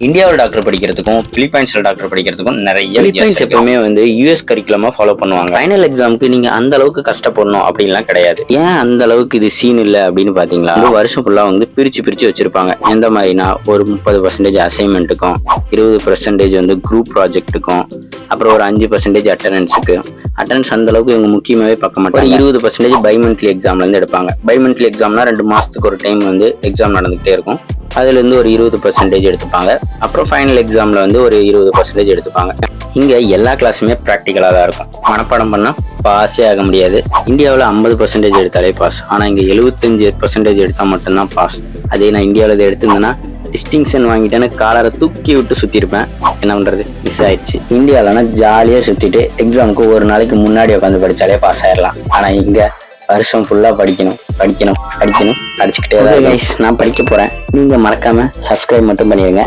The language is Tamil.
இந்தியாவில் டாக்டர் படிக்கிறதுக்கும் பிலிப்பைன்ஸ்ல டாக்டர் படிக்கிறதுக்கும் நிறைய பிலிப்பைன்ஸ் எப்பவுமே வந்து யூஎஸ் கரிக்குலமா ஃபாலோ பண்ணுவாங்க. ஃபைனல் எக்ஸாமுக்கு நீங்க அந்த அளவுக்கு கஷ்டப்படணும் அப்படின்லாம் கிடையாது. ஏன் அந்த அளவுக்கு இது சீன் இல்லை அப்படின்னு பாத்தீங்களா, வருஷம் ஃபுல்லா வந்து பிரிச்சு வச்சிருப்பாங்க. எந்த மாதிரினா ஒரு 30% அசைன்மெண்ட்டுக்கும், 20% வந்து குரூப் ப்ராஜெக்ட்டுக்கும், அப்புறம் ஒரு 5% அட்டண்டன்ஸுக்கு. அட்டண்டன்ஸ் அந்த அளவுக்கு இவங்க முக்கியமாவே பார்க்க மாட்டாங்க. 20% பை மந்த்லி எக்ஸாம்ல இருந்து எடுப்பாங்க. பை மந்த்லி எக்ஸாம்னா 2 மாசத்துக்கு ஒரு டைம் வந்து எக்ஸாம் நடந்துகிட்டே இருக்கும். அதுல இருந்து ஒரு 20% எடுத்துப்பாங்க. அப்புறம் ஃபைனல் எக்ஸாம்ல வந்து ஒரு 20% எடுத்துப்பாங்க. இங்க எல்லா கிளாஸுமே ப்ராக்டிக்கலா தான் இருக்கும். மனப்பாடம் பண்ணா பாஸே ஆக முடியாது. இந்தியாவில் 50% எடுத்தாலே பாஸ், ஆனா இங்க 75% எடுத்தா மட்டும்தான் பாஸ். அதே நான் இந்தியாவில் எடுத்திருந்தேன்னா டிஸ்டிங்ஷன் வாங்கிட்டேன்னு காலரை தூக்கி விட்டு சுத்திருப்பேன். என்ன பண்றது, மிஸ் ஆயிடுச்சு. இந்தியாவிலனா ஜாலியா சுத்திட்டு எக்ஸாமுக்கு ஒரு நாளைக்கு முன்னாடி உட்காந்து படிச்சாலே பாஸ் ஆயிடலாம். ஆனா இங்க வருஷம் ஃபுல்லா படிக்கணும் படிச்சுக்கிட்டே தான். நான் படிக்க போறேன். நீங்க மறக்காம சப்ஸ்கிரைப் மட்டும் பண்ணிடுங்க.